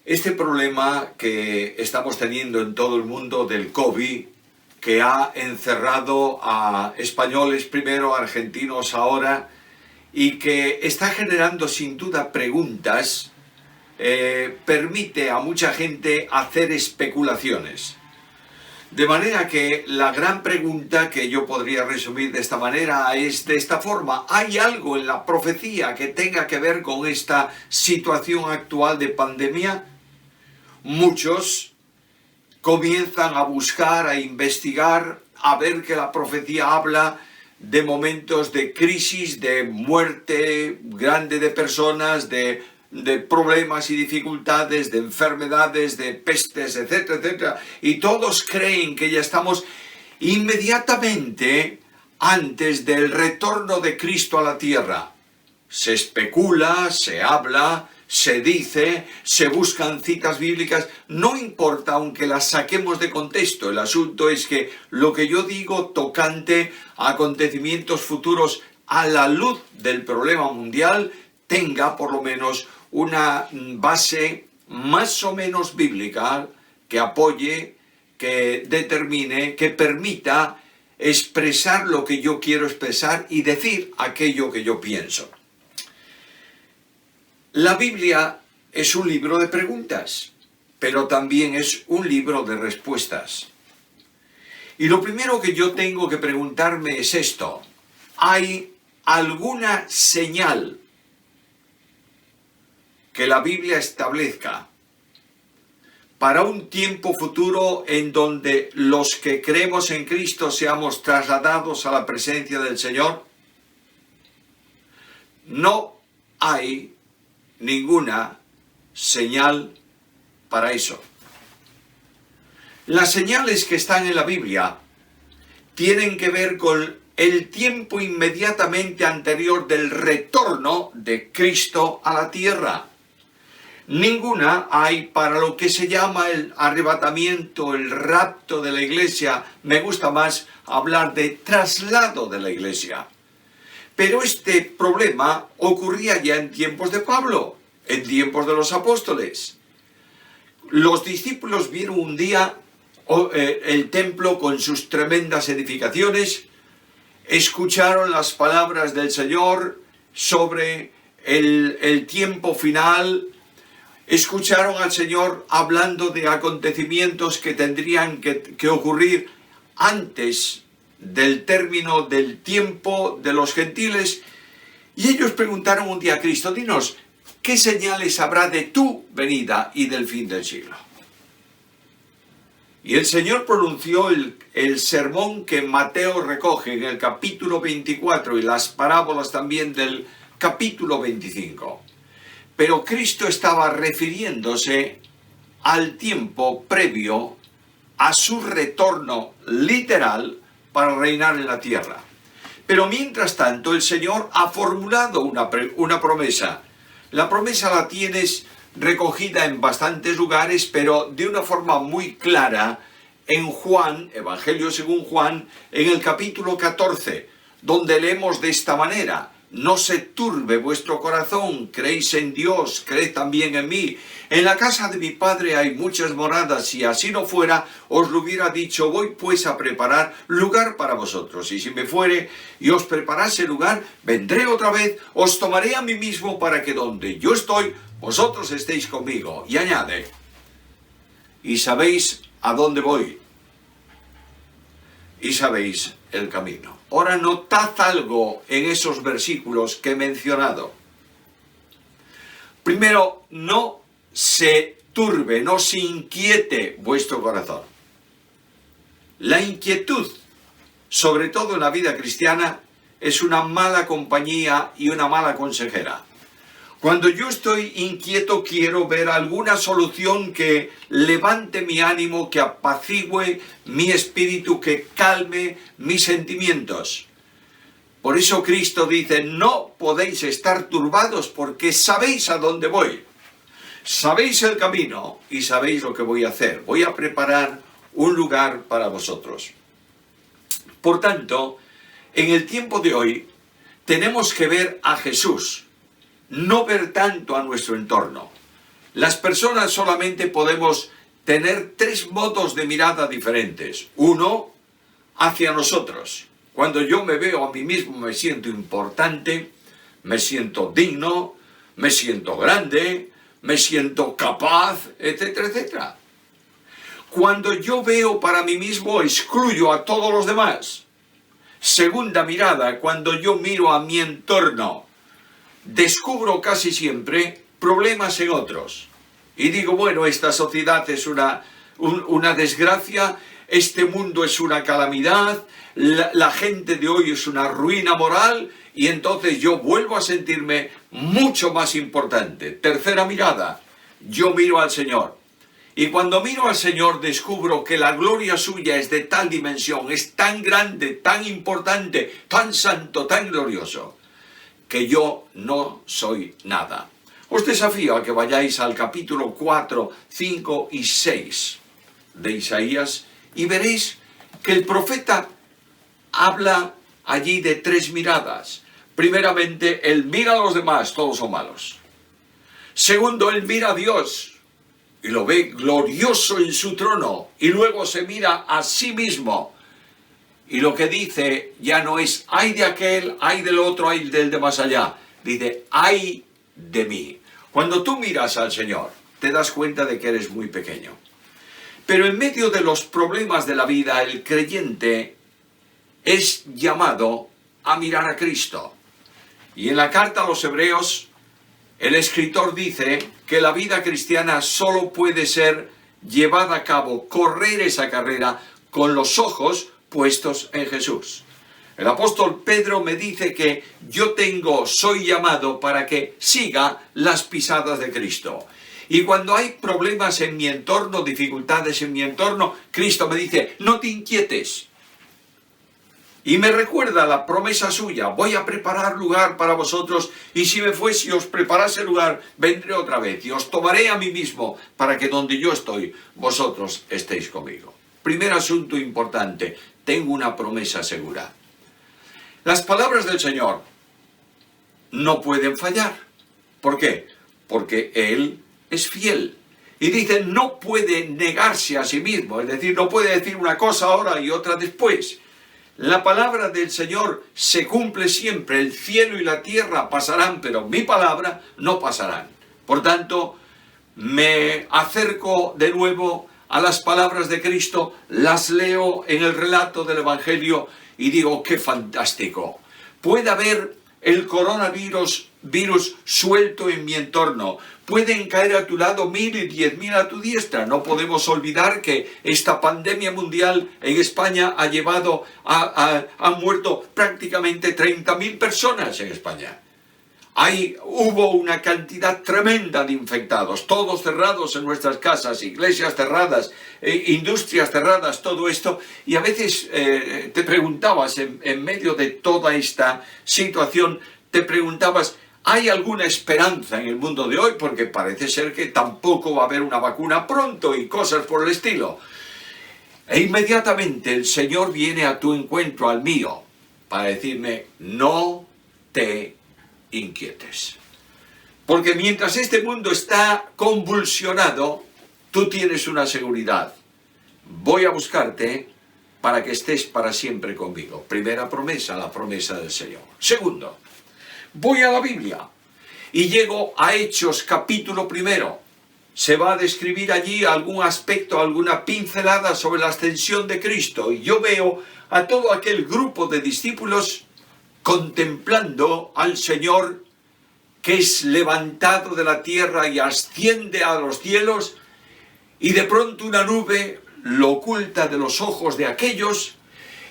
Este problema que estamos teniendo en todo el mundo del COVID, que ha encerrado a españoles primero, a argentinos ahora, y que está generando sin duda preguntas, permite a mucha gente hacer especulaciones. De manera que la gran pregunta que yo podría resumir de esta manera es de esta forma: ¿hay algo en la profecía que tenga que ver con esta situación actual de pandemia? Muchos comienzan a buscar, a investigar, a ver que la profecía habla de momentos de crisis, de muerte grande de personas, de problemas y dificultades, de enfermedades, de pestes, etcétera, etcétera. Y todos creen que ya estamos inmediatamente antes del retorno de Cristo a la tierra. Se especula, se habla, se dice, se buscan citas bíblicas, no importa aunque las saquemos de contexto. El asunto es que lo que yo digo tocante a acontecimientos futuros a la luz del problema mundial tenga por lo menos una base más o menos bíblica que apoye, que determine, que permita expresar lo que yo quiero expresar y decir aquello que yo pienso. La Biblia es un libro de preguntas, pero también es un libro de respuestas. Y lo primero que yo tengo que preguntarme es esto: ¿hay alguna señal que la Biblia establezca para un tiempo futuro en donde los que creemos en Cristo seamos trasladados a la presencia del Señor? No hay ninguna señal para eso. Las señales que están en la Biblia tienen que ver con el tiempo inmediatamente anterior del retorno de Cristo a la tierra. Ninguna hay para lo que se llama el arrebatamiento, el rapto de la iglesia. Me gusta más hablar de traslado de la iglesia. Pero este problema ocurría ya en tiempos de Pablo, en tiempos de los apóstoles. Los discípulos vieron un día el templo con sus tremendas edificaciones, escucharon las palabras del Señor sobre el tiempo final, escucharon al Señor hablando de acontecimientos que tendrían que ocurrir antes del término del tiempo de los gentiles, y ellos preguntaron un día a Cristo: dinos, ¿qué señales habrá de tu venida y del fin del siglo? Y el Señor pronunció el sermón que Mateo recoge en el capítulo 24 y las parábolas también del capítulo 25. Pero Cristo estaba refiriéndose al tiempo previo a su retorno literal para reinar en la tierra. Pero mientras tanto el Señor ha formulado una promesa. La promesa la tienes recogida en bastantes lugares, pero de una forma muy clara en Juan, Evangelio según Juan, en el capítulo 14, donde leemos de esta manera: no se turbe vuestro corazón, creéis en Dios, creed también en mí. En la casa de mi Padre hay muchas moradas, si así no fuera, os lo hubiera dicho. Voy pues a preparar lugar para vosotros. Y si me fuere y os preparase lugar, vendré otra vez, os tomaré a mí mismo, para que donde yo estoy, vosotros estéis conmigo. Y añade: y sabéis a dónde voy, y sabéis el camino. Ahora notad algo en esos versículos que he mencionado. Primero, no se turbe, no se inquiete vuestro corazón. La inquietud, sobre todo en la vida cristiana, es una mala compañía y una mala consejera. Cuando yo estoy inquieto, quiero ver alguna solución que levante mi ánimo, que apacigüe mi espíritu, que calme mis sentimientos. Por eso Cristo dice: no podéis estar turbados, porque sabéis a dónde voy. Sabéis el camino y sabéis lo que voy a hacer. Voy a preparar un lugar para vosotros. Por tanto, en el tiempo de hoy tenemos que ver a Jesús, no ver tanto a nuestro entorno. Las personas solamente podemos tener tres modos de mirada diferentes. Uno, hacia nosotros. Cuando yo me veo a mí mismo me siento importante, me siento digno, me siento grande, me siento capaz, etcétera, etcétera. Cuando yo veo para mí mismo, excluyo a todos los demás. Segunda mirada, cuando yo miro a mi entorno, descubro casi siempre problemas en otros. Y digo, bueno, esta sociedad es una desgracia, este mundo es una calamidad, la gente de hoy es una ruina moral, y entonces yo vuelvo a sentirme mucho más importante. Tercera mirada, yo miro al Señor. Y cuando miro al Señor descubro que la gloria suya es de tal dimensión, es tan grande, tan importante, tan santo, tan glorioso, que yo no soy nada. Os desafío a que vayáis al capítulo 4, 5 y 6 de Isaías y veréis que el profeta habla allí de tres miradas. Primeramente, él mira a los demás, todos son malos. Segundo, él mira a Dios y lo ve glorioso en su trono, y luego se mira a sí mismo, y lo que dice ya no es ay de aquel, ay del otro, ay del de más allá, dice ay de mí. Cuando tú miras al Señor, te das cuenta de que eres muy pequeño. Pero en medio de los problemas de la vida, el creyente es llamado a mirar a Cristo. Y en la carta a los Hebreos, el escritor dice que la vida cristiana solo puede ser llevada a cabo, correr esa carrera con los ojos puestos en Jesús. El apóstol Pedro me dice que soy llamado para que siga las pisadas de Cristo. Y cuando hay problemas en mi entorno, dificultades en mi entorno, Cristo me dice, no te inquietes. Y me recuerda la promesa suya, voy a preparar lugar para vosotros, y si me fuese y os preparase lugar, vendré otra vez, y os tomaré a mí mismo, para que donde yo estoy, vosotros estéis conmigo. Primer asunto importante, tengo una promesa segura. Las palabras del Señor no pueden fallar. ¿Por qué? Porque Él es fiel. Y dice, no puede negarse a sí mismo, es decir, no puede decir una cosa ahora y otra después. La palabra del Señor se cumple siempre, el cielo y la tierra pasarán, pero mi palabra no pasarán. Por tanto, me acerco de nuevo a las palabras de Cristo, las leo en el relato del Evangelio y digo, qué fantástico. Puede haber el coronavirus suelto en mi entorno. Pueden caer a tu lado 1000 y 10.000 a tu diestra. No podemos olvidar que esta pandemia mundial en España ha llevado han muerto prácticamente 30.000 personas en España. Hubo una cantidad tremenda de infectados, todos cerrados en nuestras casas, iglesias cerradas, industrias cerradas, todo esto. Y a veces te preguntabas, en medio de toda esta situación, te preguntabas, ¿hay alguna esperanza en el mundo de hoy? Porque parece ser que tampoco va a haber una vacuna pronto y cosas por el estilo. E inmediatamente el Señor viene a tu encuentro, al mío, para decirme, no te inquietes. Porque mientras este mundo está convulsionado, tú tienes una seguridad. Voy a buscarte para que estés para siempre conmigo. Primera promesa, la promesa del Señor. Segundo, voy a la Biblia y llego a Hechos capítulo 1. Se va a describir allí algún aspecto, alguna pincelada sobre la ascensión de Cristo. Y yo veo a todo aquel grupo de discípulos contemplando al Señor que es levantado de la tierra y asciende a los cielos, y de pronto una nube lo oculta de los ojos de aquellos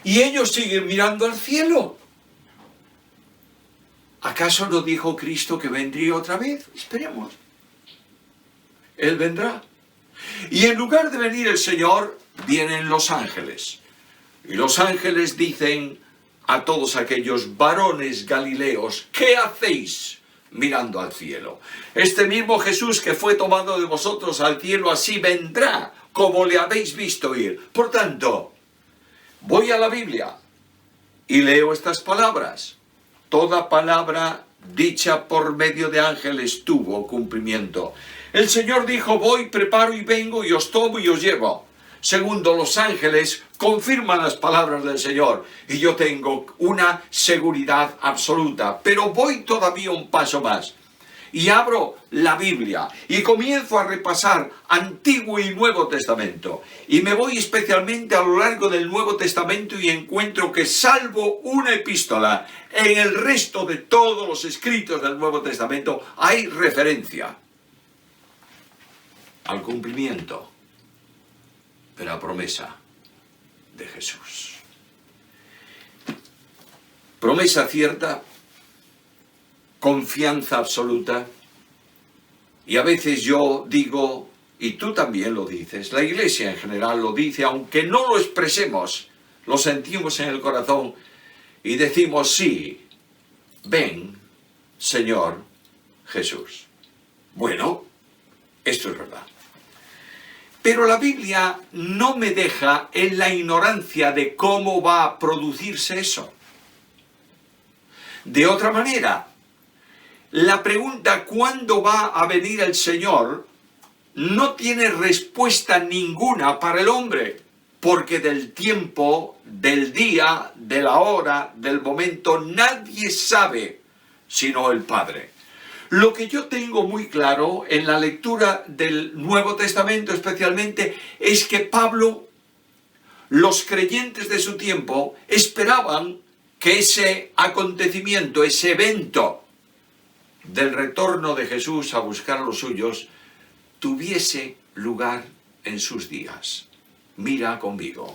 y ellos siguen mirando al cielo. ¿Acaso no dijo Cristo que vendría otra vez? Esperemos. Él vendrá. Y en lugar de venir el Señor, vienen los ángeles. Y los ángeles dicen a todos aquellos varones galileos, ¿qué hacéis mirando al cielo? Este mismo Jesús que fue tomado de vosotros al cielo, así vendrá, como le habéis visto ir. Por tanto, voy a la Biblia y leo estas palabras. Toda palabra dicha por medio de ángeles, tuvo cumplimiento. El Señor dijo, voy, preparo y vengo, y os tomo y os llevo. Segundo, los ángeles confirman las palabras del Señor, y yo tengo una seguridad absoluta. Pero voy todavía un paso más, y abro la Biblia, y comienzo a repasar Antiguo y Nuevo Testamento. Y me voy especialmente a lo largo del Nuevo Testamento y encuentro que, salvo una epístola, en el resto de todos los escritos del Nuevo Testamento hay referencia al cumplimiento de la promesa de Jesús. Promesa cierta, confianza absoluta. Y a veces yo digo, y tú también lo dices, la Iglesia en general lo dice, aunque no lo expresemos, lo sentimos en el corazón y decimos, sí, ven, Señor Jesús. Bueno, esto es verdad. Pero la Biblia no me deja en la ignorancia de cómo va a producirse eso. De otra manera, la pregunta ¿cuándo va a venir el Señor? No tiene respuesta ninguna para el hombre, porque del tiempo, del día, de la hora, del momento, nadie sabe sino el Padre. Lo que yo tengo muy claro en la lectura del Nuevo Testamento especialmente es que Pablo, los creyentes de su tiempo, esperaban que ese acontecimiento, ese evento del retorno de Jesús a buscar a los suyos, tuviese lugar en sus días. Mira conmigo.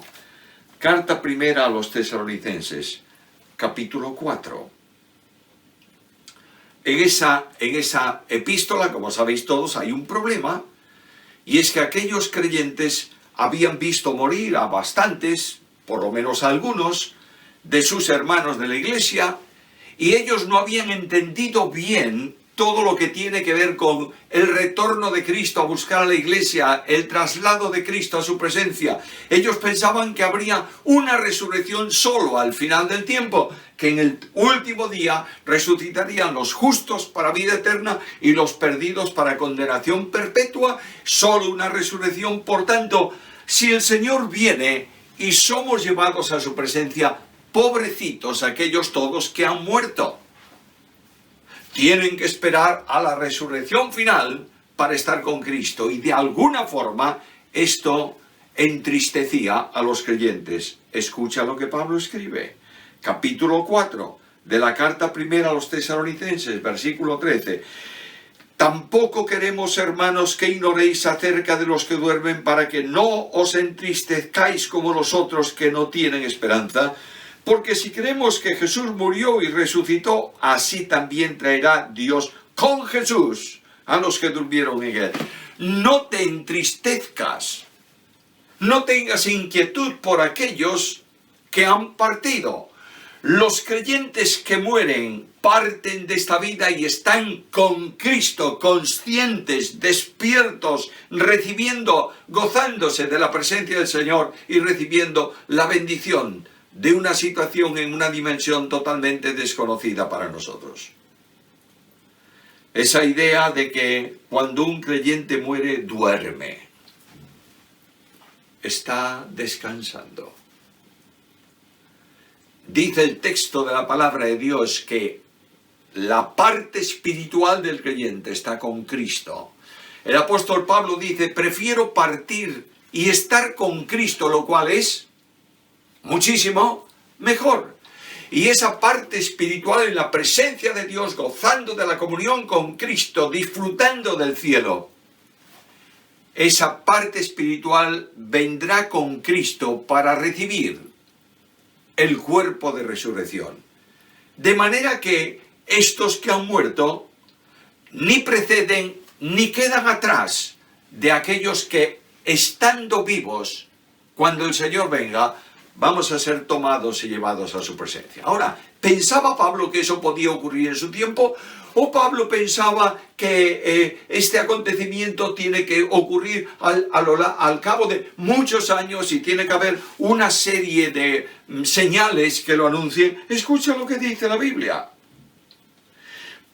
Carta primera a los Tesalonicenses, capítulo 4. En esa epístola, como sabéis todos, hay un problema, y es que aquellos creyentes habían visto morir a bastantes, por lo menos a algunos, de sus hermanos de la iglesia, y ellos no habían entendido bien todo lo que tiene que ver con el retorno de Cristo a buscar a la iglesia, el traslado de Cristo a su presencia. Ellos pensaban que habría una resurrección solo al final del tiempo, que en el último día resucitarían los justos para vida eterna y los perdidos para condenación perpetua, solo una resurrección. Por tanto, si el Señor viene y somos llevados a su presencia, pobrecitos aquellos todos que han muerto. Tienen que esperar a la resurrección final para estar con Cristo, y de alguna forma esto entristecía a los creyentes. Escucha lo que Pablo escribe. Capítulo 4 de la carta primera a los Tesalonicenses, versículo 13. Tampoco queremos, hermanos, que ignoréis acerca de los que duermen, para que no os entristezcáis como los otros que no tienen esperanza. Porque si creemos que Jesús murió y resucitó, así también traerá Dios con Jesús a los que durmieron en él. No te entristezcas, no tengas inquietud por aquellos que han partido. Los creyentes que mueren parten de esta vida y están con Cristo, conscientes, despiertos, recibiendo, gozándose de la presencia del Señor y recibiendo la bendición de una situación en una dimensión totalmente desconocida para nosotros. Esa idea de que cuando un creyente muere, duerme, está descansando. Dice el texto de la palabra de Dios que la parte espiritual del creyente está con Cristo. El apóstol Pablo dice, prefiero partir y estar con Cristo, lo cual es muchísimo mejor. Y esa parte espiritual en la presencia de Dios, gozando de la comunión con Cristo, disfrutando del cielo, esa parte espiritual vendrá con Cristo para recibir el cuerpo de resurrección. De manera que estos que han muerto ni preceden ni quedan atrás de aquellos que, estando vivos, cuando el Señor venga, vamos a ser tomados y llevados a su presencia. Ahora, ¿pensaba Pablo que eso podía ocurrir en su tiempo? ¿O Pablo pensaba que este acontecimiento tiene que ocurrir al cabo de muchos años y tiene que haber una serie de señales que lo anuncien? Escucha lo que dice la Biblia.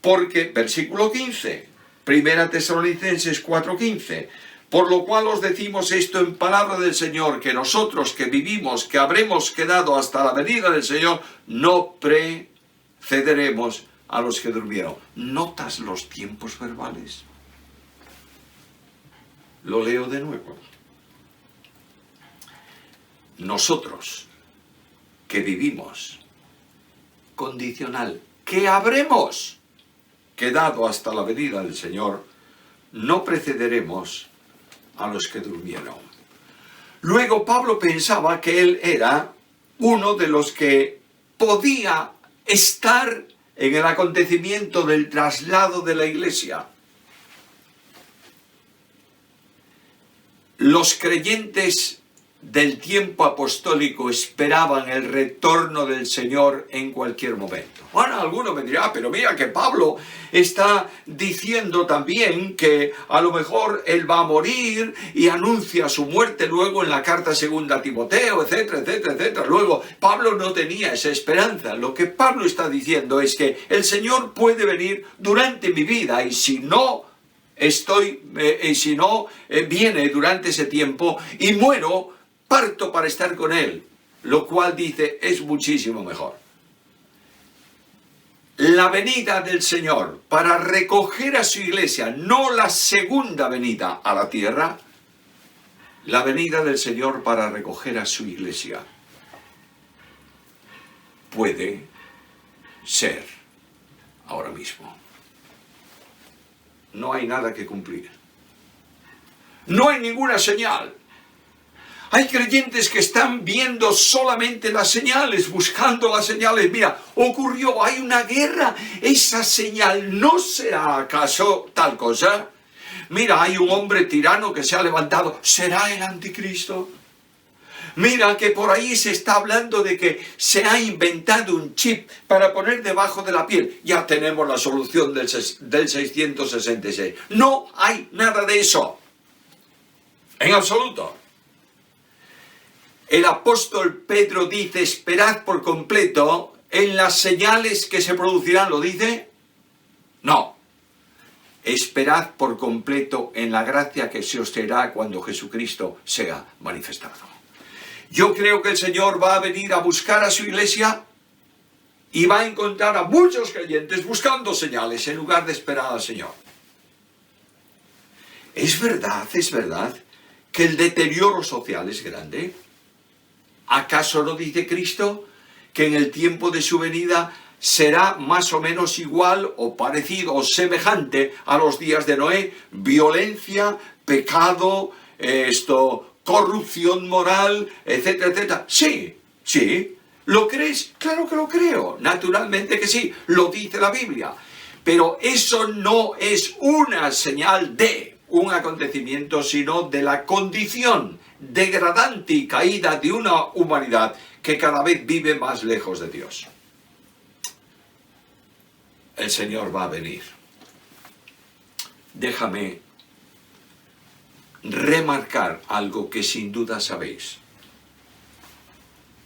Porque, versículo 15, Primera Tesalonicenses 4:15, por lo cual os decimos esto en palabra del Señor, que nosotros que vivimos, que habremos quedado hasta la venida del Señor, no precederemos a los que durmieron. ¿Notas los tiempos verbales? Lo leo de nuevo. Nosotros que vivimos, condicional, que habremos quedado hasta la venida del Señor, no precederemos a los que durmieron. Luego Pablo pensaba que él era uno de los que podía estar en el acontecimiento del traslado de la iglesia. Los creyentes del tiempo apostólico esperaban el retorno del Señor en cualquier momento. Bueno, alguno me dirá, pero mira que Pablo está diciendo también que a lo mejor él va a morir y anuncia su muerte luego en la carta segunda a Timoteo, etcétera, etcétera, etcétera. Luego, Pablo no tenía esa esperanza. Lo que Pablo está diciendo es que el Señor puede venir durante mi vida y si no viene durante ese tiempo y muero, parto para estar con él, lo cual dice es muchísimo mejor. La venida del Señor para recoger a su iglesia, no la segunda venida a la tierra, la venida del Señor para recoger a su iglesia puede ser ahora mismo. No hay nada que cumplir. No hay ninguna señal. Hay creyentes que están viendo solamente las señales, buscando las señales. Mira, ocurrió, hay una guerra. ¿Esa señal no será acaso tal cosa? Mira, hay un hombre tirano que se ha levantado. ¿Será el anticristo? Mira que por ahí se está hablando de que se ha inventado un chip para poner debajo de la piel. Ya tenemos la solución del 666. No hay nada de eso. En absoluto. El apóstol Pedro dice, esperad por completo en las señales que se producirán. ¿Lo dice? No. Esperad por completo en la gracia que se os será cuando Jesucristo sea manifestado. Yo creo que el Señor va a venir a buscar a su iglesia y va a encontrar a muchos creyentes buscando señales en lugar de esperar al Señor. Es verdad que el deterioro social es grande. ¿Acaso no dice Cristo que en el tiempo de su venida será más o menos igual o parecido o semejante a los días de Noé? Violencia, pecado, corrupción moral, etcétera, etcétera. Sí. ¿Lo crees? Claro que lo creo. Naturalmente que sí. Lo dice la Biblia. Pero eso no es una señal de un acontecimiento, sino de la condición degradante y caída de una humanidad que cada vez vive más lejos de Dios. El Señor va a venir. Déjame remarcar algo que sin duda sabéis.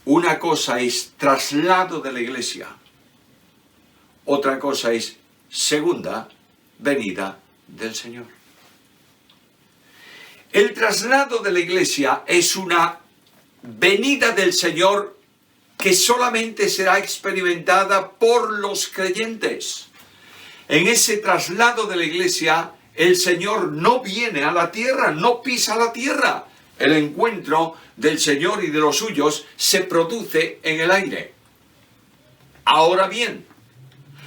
Una cosa es traslado de la iglesia. Otra cosa es segunda venida del Señor. El traslado de la iglesia es una venida del Señor que solamente será experimentada por los creyentes. En ese traslado de la iglesia, el Señor no viene a la tierra, no pisa la tierra. El encuentro del Señor y de los suyos se produce en el aire. Ahora bien,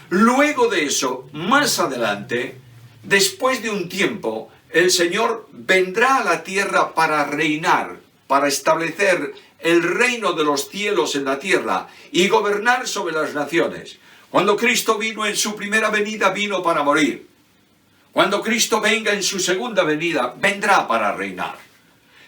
luego de eso, más adelante, después de un tiempo, el Señor vendrá a la tierra para reinar, para establecer el reino de los cielos en la tierra y gobernar sobre las naciones. Cuando Cristo vino en su primera venida, vino para morir. Cuando Cristo venga en su segunda venida, vendrá para reinar.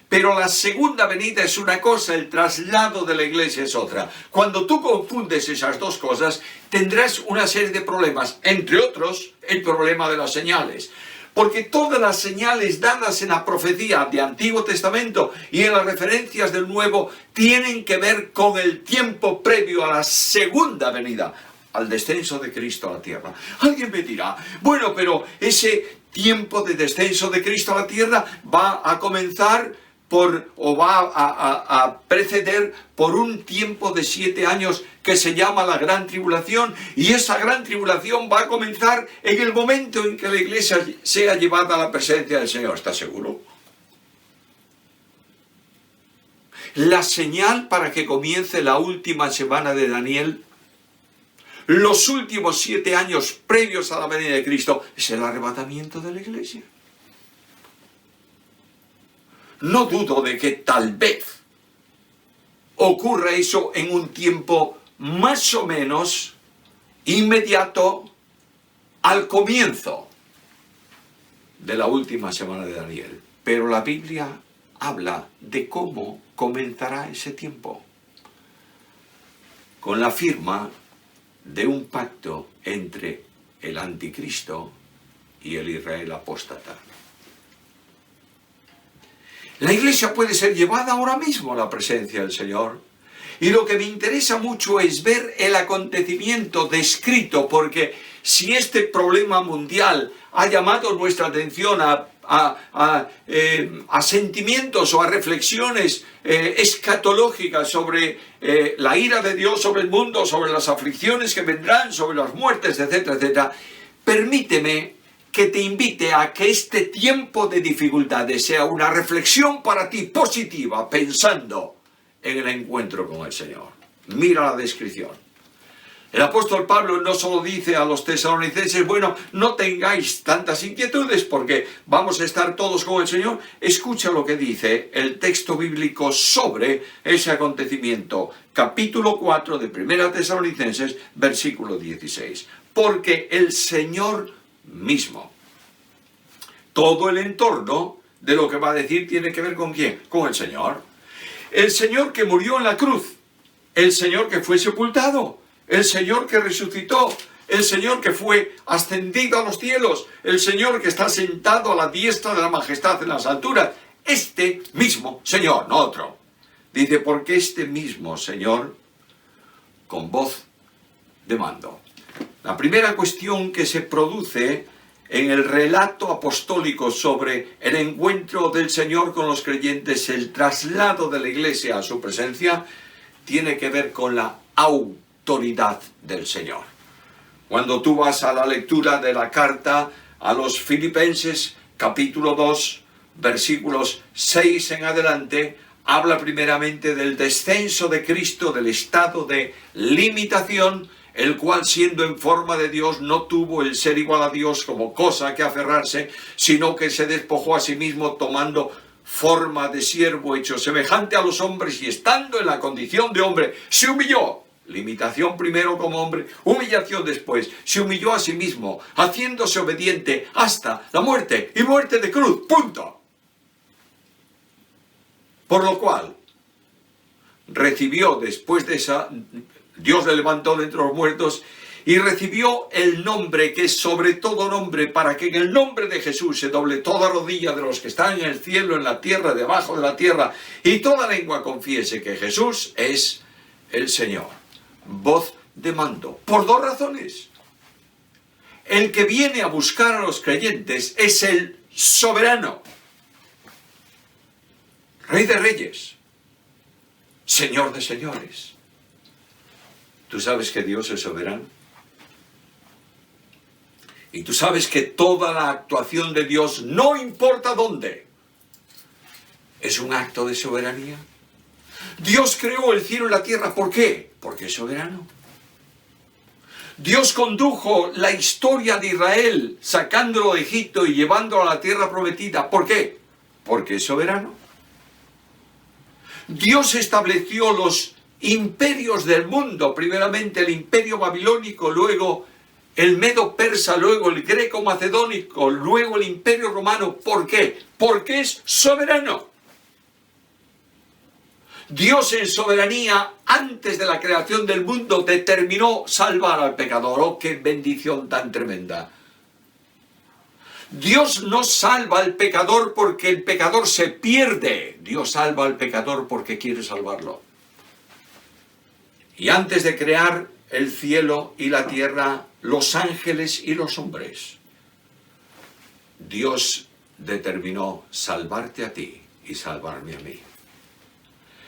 Pero la segunda venida es una cosa, el traslado de la iglesia es otra. Cuando tú confundes esas dos cosas, tendrás una serie de problemas, entre otros, el problema de las señales. Porque todas las señales dadas en la profecía de Antiguo Testamento y en las referencias del Nuevo tienen que ver con el tiempo previo a la segunda venida. al descenso de Cristo a la tierra. Alguien me dirá, bueno, pero ese tiempo de descenso de Cristo a la tierra va a comenzar va a preceder por un tiempo de 7 años que se llama la Gran Tribulación, y esa Gran Tribulación va a comenzar en el momento en que la iglesia sea llevada a la presencia del Señor. ¿Estás seguro? La señal para que comience la última semana de Daniel, los últimos 7 años previos a la venida de Cristo, es el arrebatamiento de la iglesia. No dudo de que tal vez ocurra eso en un tiempo más o menos inmediato al comienzo de la última semana de Daniel. Pero la Biblia habla de cómo comenzará ese tiempo, con la firma de un pacto entre el anticristo y el Israel apóstata. La iglesia puede ser llevada ahora mismo a la presencia del Señor. Y lo que me interesa mucho es ver el acontecimiento descrito, porque si este problema mundial ha llamado nuestra atención a sentimientos o a reflexiones escatológicas sobre la ira de Dios sobre el mundo, sobre las aflicciones que vendrán, sobre las muertes, etcétera, etcétera, permíteme que te invite a que este tiempo de dificultades sea una reflexión para ti positiva, pensando en el encuentro con el Señor. Mira la descripción. El apóstol Pablo no solo dice a los tesalonicenses, bueno, no tengáis tantas inquietudes porque vamos a estar todos con el Señor. Escucha lo que dice el texto bíblico sobre ese acontecimiento. Capítulo 4 de 1 Tesalonicenses, versículo 16. Porque el Señor mismo, todo el entorno de lo que va a decir tiene que ver con ¿quién? Con el Señor. El Señor que murió en la cruz, el Señor que fue sepultado, el Señor que resucitó, el Señor que fue ascendido a los cielos, el Señor que está sentado a la diestra de la majestad en las alturas. Este mismo Señor, no otro. Dice, porque este mismo Señor, con voz de mando. La primera cuestión que se produce en el relato apostólico sobre el encuentro del Señor con los creyentes, el traslado de la iglesia a su presencia, tiene que ver con la autoridad del Señor. Cuando tú vas a la lectura de la carta a los Filipenses, capítulo 2, versículos 6 en adelante, habla primeramente del descenso de Cristo, del estado de limitación, el cual siendo en forma de Dios no tuvo el ser igual a Dios como cosa que aferrarse, sino que se despojó a sí mismo tomando forma de siervo hecho semejante a los hombres y estando en la condición de hombre, se humilló. Limitación primero como hombre, humillación después. Se humilló a sí mismo, haciéndose obediente hasta la muerte y muerte de cruz. Punto. Por lo cual, recibió después de esa... Dios le levantó de entre los muertos y recibió el nombre que es sobre todo nombre, para que en el nombre de Jesús se doble toda rodilla de los que están en el cielo, en la tierra, debajo de la tierra, y toda lengua confiese que Jesús es el Señor. Voz de mando. Por dos razones. El que viene a buscar a los creyentes es el soberano, Rey de reyes, Señor de señores. ¿Tú sabes que Dios es soberano? Y tú sabes que toda la actuación de Dios, no importa dónde, es un acto de soberanía. Dios creó el cielo y la tierra. ¿Por qué? Porque es soberano. Dios condujo la historia de Israel, sacándolo de Egipto y llevándolo a la tierra prometida. ¿Por qué? Porque es soberano. Dios estableció los imperios del mundo, primeramente el imperio babilónico, luego el medo-persa, luego el greco-macedónico, luego el imperio romano. ¿Por qué? Porque es soberano. Dios en soberanía, antes de la creación del mundo, determinó salvar al pecador. ¡Oh, qué bendición tan tremenda! Dios no salva al pecador porque el pecador se pierde. Dios salva al pecador porque quiere salvarlo. Y antes de crear el cielo y la tierra, los ángeles y los hombres. Dios determinó salvarte a ti y salvarme a mí.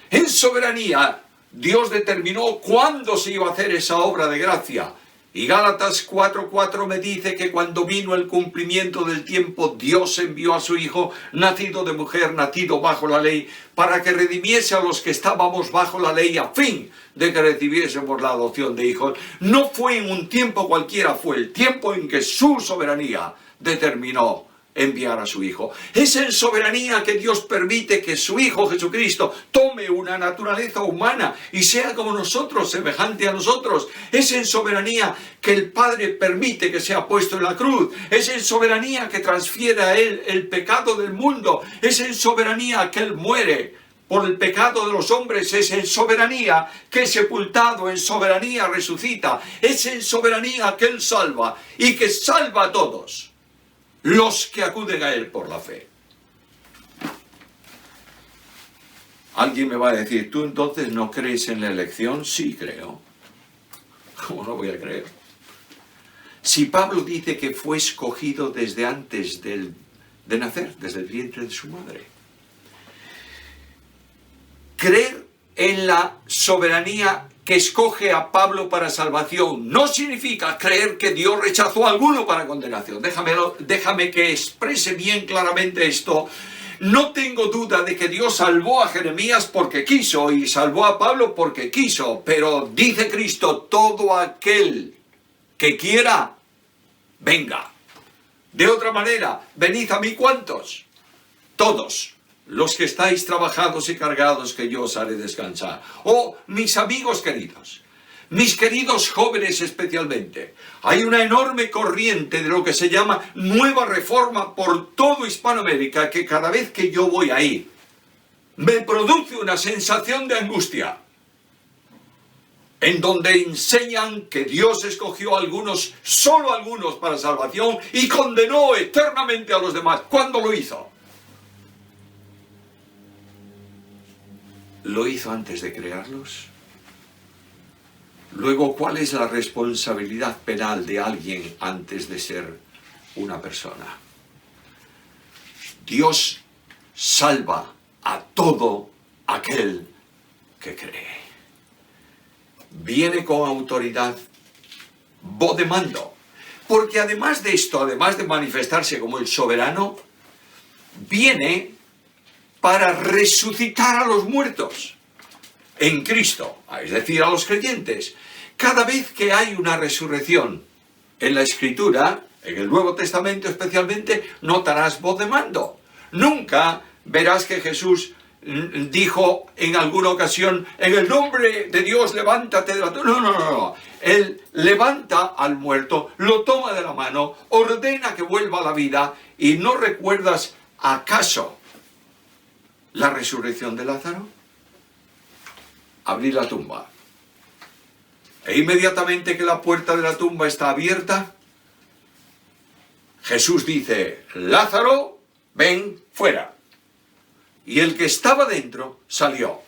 En soberanía, Dios determinó cuándo se iba a hacer esa obra de gracia. Y Gálatas 4:4 me dice que cuando vino el cumplimiento del tiempo, Dios envió a su Hijo, nacido de mujer, nacido bajo la ley, para que redimiese a los que estábamos bajo la ley, a fin de que recibiésemos la adopción de hijos. No fue en un tiempo cualquiera, fue el tiempo en que su soberanía determinó enviar a su Hijo. Es en soberanía que Dios permite que su Hijo Jesucristo tome una naturaleza humana y sea como nosotros, semejante a nosotros. Es en soberanía que el Padre permite que sea puesto en la cruz. Es en soberanía que transfiere a Él el pecado del mundo. Es en soberanía que Él muere por el pecado de los hombres. Es en soberanía que es sepultado, en soberanía resucita. Es en soberanía que Él salva y que salva a todos los que acuden a Él por la fe. Alguien me va a decir, ¿tú entonces no crees en la elección? Sí, creo. ¿Cómo no voy a creer? Si Pablo dice que fue escogido desde antes de nacer, desde el vientre de su madre. Creer en la soberanía que escoge a Pablo para salvación no significa creer que Dios rechazó a alguno para condenación. Déjame que exprese bien claramente esto. No tengo duda de que Dios salvó a Jeremías porque quiso y salvó a Pablo porque quiso, pero dice Cristo, todo aquel que quiera, venga. De otra manera, venid a mí, ¿cuántos? Todos. Los que estáis trabajados y cargados, que yo os haré descansar. Oh, mis amigos queridos, mis queridos jóvenes especialmente, hay una enorme corriente de lo que se llama Nueva Reforma por todo Hispanoamérica, que cada vez que yo voy ahí, me produce una sensación de angustia, en donde enseñan que Dios escogió a algunos, solo a algunos para salvación, y condenó eternamente a los demás. ¿Cuándo lo hizo? ¿Lo hizo antes de crearlos? Luego, ¿cuál es la responsabilidad penal de alguien antes de ser una persona? Dios salva a todo aquel que cree. Viene con autoridad, voz de mando. Porque además de esto, además de manifestarse como el soberano, viene para resucitar a los muertos en Cristo, es decir, a los creyentes. Cada vez que hay una resurrección en la Escritura, en el Nuevo Testamento especialmente, notarás voz de mando. Nunca verás que Jesús dijo en alguna ocasión, en el nombre de Dios, levántate de la tumba. No. Él levanta al muerto, lo toma de la mano, ordena que vuelva a la vida. ¿Y no recuerdas acaso la resurrección de Lázaro? Abrir la tumba. E inmediatamente que la puerta de la tumba está abierta, Jesús dice, Lázaro, ven fuera. Y el que estaba dentro salió.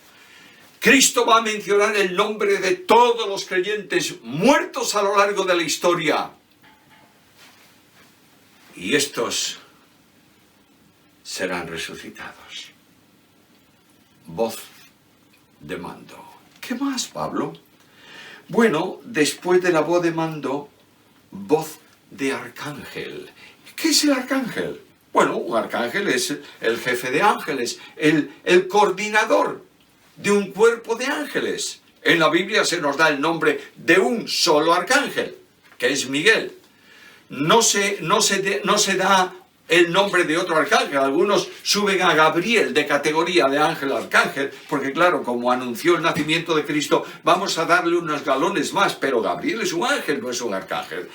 Cristo va a mencionar el nombre de todos los creyentes muertos a lo largo de la historia. Y estos serán resucitados. Voz de mando. ¿Qué más, Pablo? Bueno, después de la voz de mando, voz de arcángel. ¿Qué es el arcángel? Bueno, un arcángel es el jefe de ángeles, el coordinador de un cuerpo de ángeles. En la Biblia se nos da el nombre de un solo arcángel, que es Miguel. No se da el nombre de otro arcángel. Algunos suben a Gabriel de categoría de ángel a arcángel, porque claro, como anunció el nacimiento de Cristo, vamos a darle unos galones más, pero Gabriel es un ángel, no es un arcángel.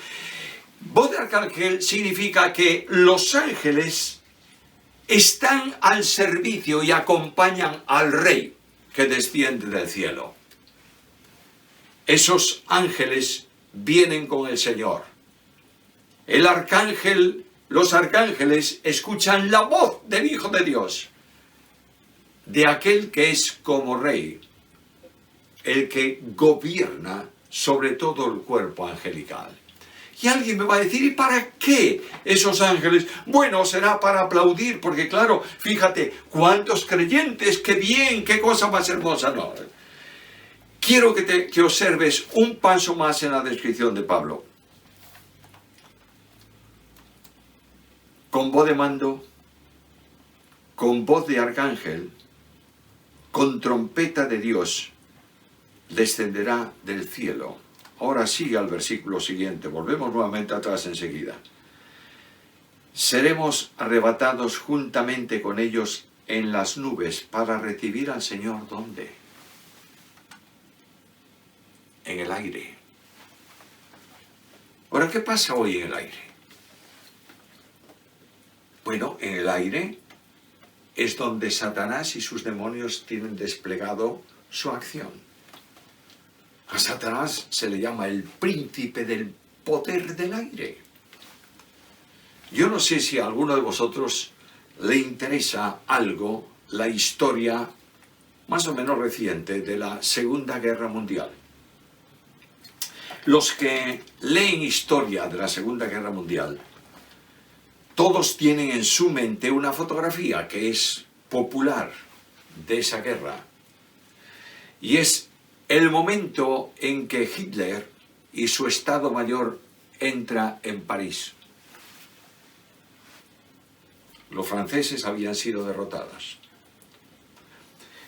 Voz de arcángel significa que los ángeles están al servicio y acompañan al rey que desciende del cielo. Esos ángeles vienen con el Señor. Los arcángeles escuchan la voz del Hijo de Dios, de aquel que es como rey, el que gobierna sobre todo el cuerpo angelical. Y alguien me va a decir, ¿y para qué esos ángeles? Bueno, será para aplaudir, porque claro, fíjate, cuántos creyentes, qué bien, qué cosa más hermosa. No, quiero que observes un paso más en la descripción de Pablo. Con voz de mando, con voz de arcángel, con trompeta de Dios, descenderá del cielo. Ahora sigue al versículo siguiente, volvemos nuevamente atrás enseguida. Seremos arrebatados juntamente con ellos en las nubes para recibir al Señor, ¿dónde? En el aire. Ahora, ¿qué pasa hoy en el aire? Bueno, en el aire es donde Satanás y sus demonios tienen desplegado su acción. A Satanás se le llama el príncipe del poder del aire. Yo no sé si a alguno de vosotros le interesa algo la historia más o menos reciente de la Segunda Guerra Mundial. Los que leen historia de la Segunda Guerra Mundial, todos tienen en su mente una fotografía que es popular de esa guerra. Y es el momento en que Hitler y su Estado Mayor entra en París. Los franceses habían sido derrotados.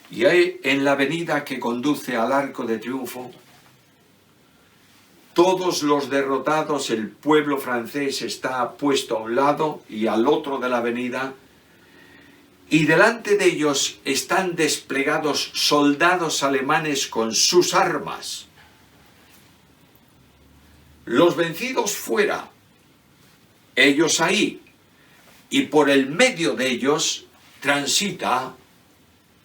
Y ahí, en la avenida que conduce al Arco de Triunfo, todos los derrotados, el pueblo francés está puesto a un lado y al otro de la avenida, y delante de ellos están desplegados soldados alemanes con sus armas. Los vencidos fuera, ellos ahí, y por el medio de ellos transita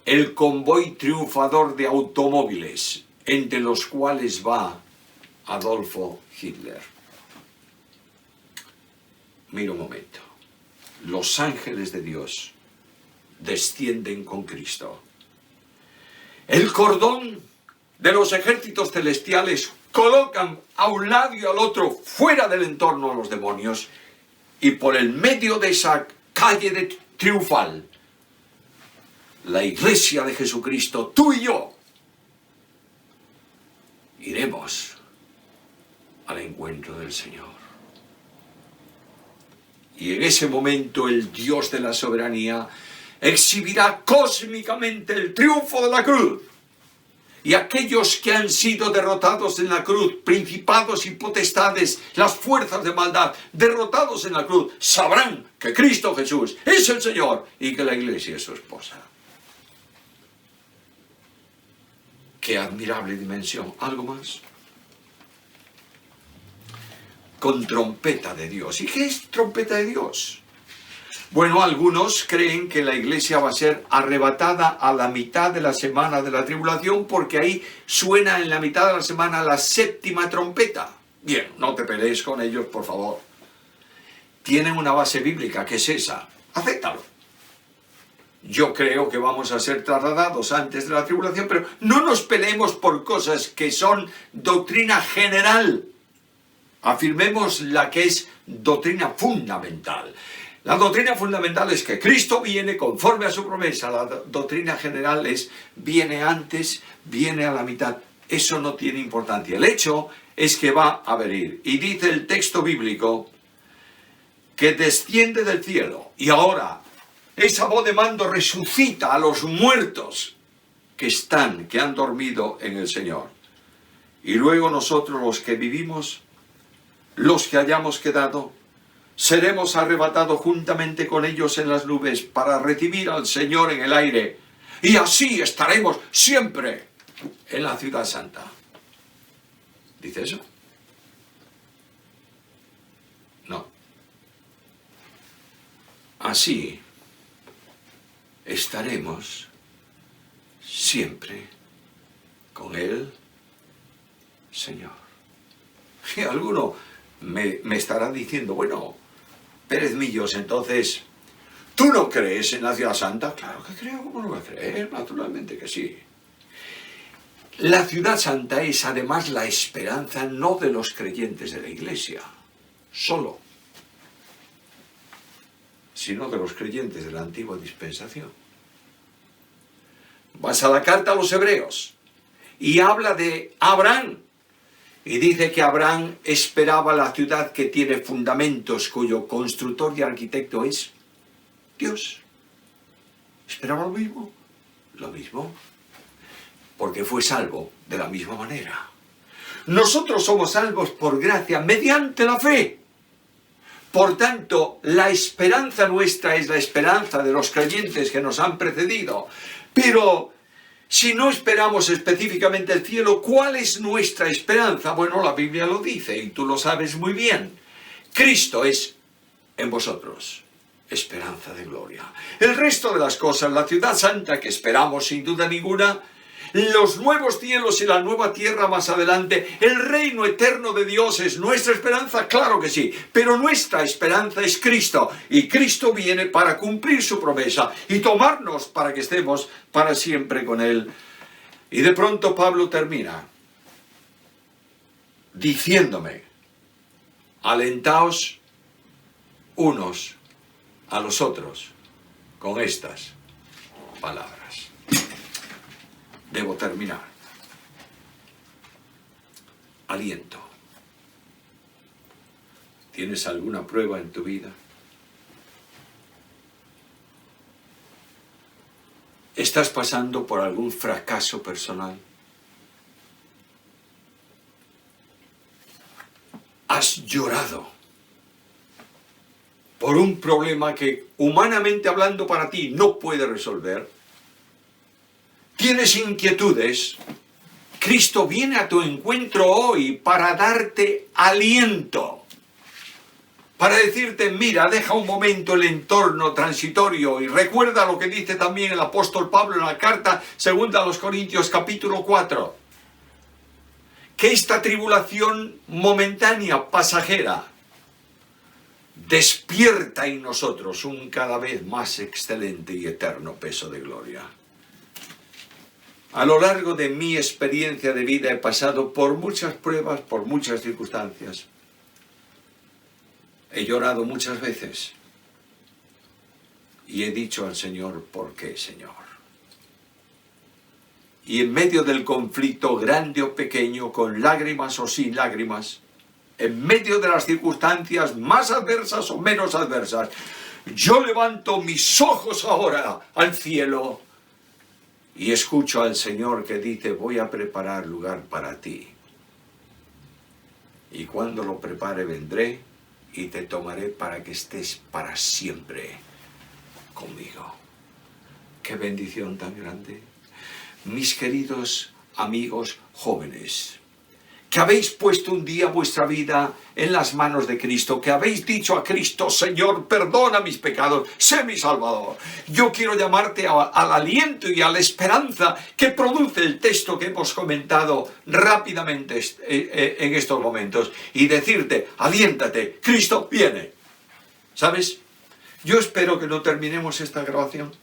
el convoy triunfador de automóviles, entre los cuales va Adolfo Hitler. Mira un momento. Los ángeles de Dios descienden con Cristo. El cordón de los ejércitos celestiales colocan a un lado y al otro, fuera del entorno, a los demonios, y por el medio de esa calle triunfal, la iglesia de Jesucristo, tú y yo, iremos al encuentro del Señor. Y en ese momento el Dios de la soberanía exhibirá cósmicamente el triunfo de la cruz. Y aquellos que han sido derrotados en la cruz, principados y potestades, las fuerzas de maldad, derrotados en la cruz, sabrán que Cristo Jesús es el Señor y que la iglesia es su esposa. ¡Qué admirable dimensión! ¿Algo más? Con trompeta de Dios. ¿Y qué es trompeta de Dios? Bueno, algunos creen que la iglesia va a ser arrebatada a la mitad de la semana de la tribulación, porque ahí suena en la mitad de la semana la séptima trompeta. Bien, no te pelees con ellos, por favor. Tienen una base bíblica, que es esa. Acéptalo. Yo creo que vamos a ser trasladados antes de la tribulación, pero no nos peleemos por cosas que son doctrina general. Afirmemos la que es doctrina fundamental. La doctrina fundamental es que Cristo viene conforme a su promesa. La doctrina general es viene antes, viene a la mitad. Eso no tiene importancia. El hecho es que va a venir. Y dice el texto bíblico que desciende del cielo. Y ahora esa voz de mando resucita a los muertos que han dormido en el Señor. Y luego nosotros, los que vivimos, los que hayamos quedado, seremos arrebatados juntamente con ellos en las nubes para recibir al Señor en el aire. Y así estaremos siempre en la ciudad santa. ¿Dice eso? No. Así estaremos siempre con el Señor. Y alguno me estará diciendo, bueno, Pérez Millos, entonces, ¿tú no crees en la ciudad santa? Claro que creo, ¿cómo no voy a creer? Naturalmente que sí. La ciudad santa es además la esperanza no de los creyentes de la iglesia, solo, sino de los creyentes de la antigua dispensación. Vas a la carta a los hebreos y habla de Abraham y dice que Abraham esperaba la ciudad que tiene fundamentos, cuyo constructor y arquitecto es Dios. ¿Esperaba lo mismo? Lo mismo, porque fue salvo de la misma manera. Nosotros somos salvos por gracia mediante la fe. Por tanto, la esperanza nuestra es la esperanza de los creyentes que nos han precedido. Pero si no esperamos específicamente el cielo, ¿cuál es nuestra esperanza? Bueno, la Biblia lo dice y tú lo sabes muy bien. Cristo es en vosotros esperanza de gloria. El resto de las cosas, la ciudad santa que esperamos sin duda ninguna, los nuevos cielos y la nueva tierra más adelante, el reino eterno de Dios es nuestra esperanza, claro que sí, pero nuestra esperanza es Cristo, y Cristo viene para cumplir su promesa y tomarnos para que estemos para siempre con Él. Y de pronto Pablo termina diciéndome: alentaos unos a los otros con estas palabras. Debo terminar. Aliento. ¿Tienes alguna prueba en tu vida? ¿Estás pasando por algún fracaso personal? ¿Has llorado por un problema que, humanamente hablando, para ti no puede resolver? ¿Tienes inquietudes? Cristo viene a tu encuentro hoy para darte aliento, para decirte: mira, deja un momento el entorno transitorio y recuerda lo que dice también el apóstol Pablo en la carta segunda a los Corintios capítulo 4, que esta tribulación momentánea, pasajera, despierta en nosotros un cada vez más excelente y eterno peso de gloria. A lo largo de mi experiencia de vida he pasado por muchas pruebas, por muchas circunstancias. He llorado muchas veces y he dicho al Señor: ¿por qué, Señor? Y en medio del conflicto, grande o pequeño, con lágrimas o sin lágrimas, en medio de las circunstancias más adversas o menos adversas, yo levanto mis ojos ahora al cielo y escucho al Señor que dice: voy a preparar lugar para ti. Y cuando lo prepare vendré y te tomaré para que estés para siempre conmigo. ¡Qué bendición tan grande! Mis queridos amigos jóvenes, que habéis puesto un día vuestra vida en las manos de Cristo, que habéis dicho a Cristo: Señor, perdona mis pecados, sé mi Salvador. Yo quiero llamarte al aliento y a la esperanza que produce el texto que hemos comentado rápidamente en estos momentos, y decirte: aliéntate, Cristo viene. ¿Sabes? Yo espero que no terminemos esta grabación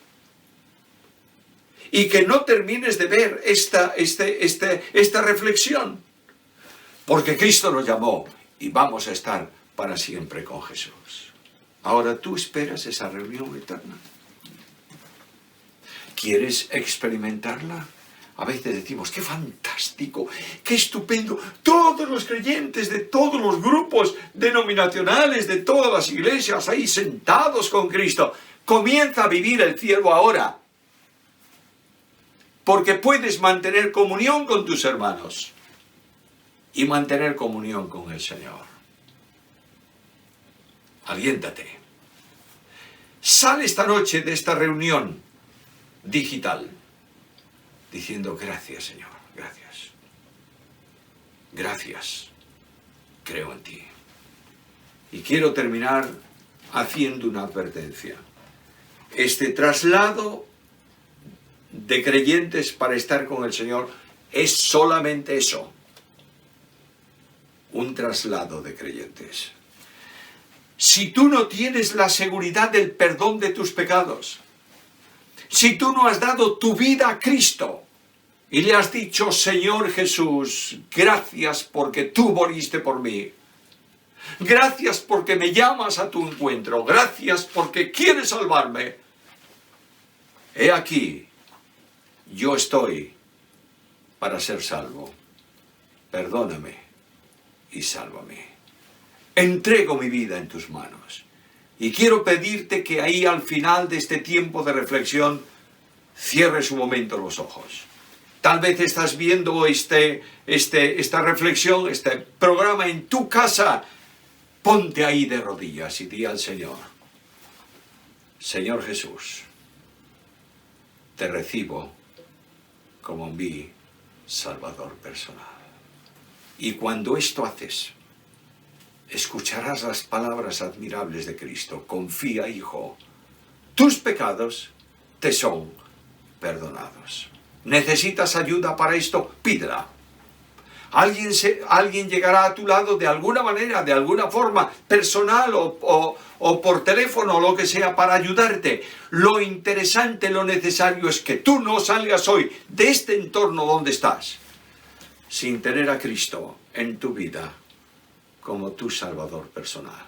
y que no termines de ver esta reflexión, porque Cristo nos llamó y vamos a estar para siempre con Jesús. Ahora tú esperas esa reunión eterna. ¿Quieres experimentarla? A veces decimos: qué fantástico, qué estupendo. Todos los creyentes de todos los grupos denominacionales, de todas las iglesias, ahí sentados con Cristo. Comienza a vivir el cielo ahora, porque puedes mantener comunión con tus hermanos y mantener comunión con el Señor. Aliéntate. Sale esta noche de esta reunión digital diciendo: gracias, Señor, gracias. Gracias, creo en ti. Y quiero terminar haciendo una advertencia. Este traslado de creyentes para estar con el Señor es solamente eso: un traslado de creyentes. Si tú no tienes la seguridad del perdón de tus pecados, si tú no has dado tu vida a Cristo y le has dicho: Señor Jesús, gracias porque tú moriste por mí. Gracias porque me llamas a tu encuentro. Gracias porque quieres salvarme. He aquí, yo estoy para ser salvo. Perdóname y sálvame. Entrego mi vida en tus manos. Y quiero pedirte que ahí al final de este tiempo de reflexión cierres un momento los ojos. Tal vez estás viendo esta reflexión, este programa en tu casa. Ponte ahí de rodillas y di al Señor: Señor Jesús, te recibo como mi Salvador personal. Y cuando esto haces, escucharás las palabras admirables de Cristo: confía, hijo, tus pecados te son perdonados. ¿Necesitas ayuda para esto? Pídela. Alguien llegará a tu lado de alguna manera, de alguna forma, personal o por teléfono o lo que sea, para ayudarte. Lo interesante, lo necesario es que tú no salgas hoy de este entorno donde estás sin tener a Cristo en tu vida como tu Salvador personal.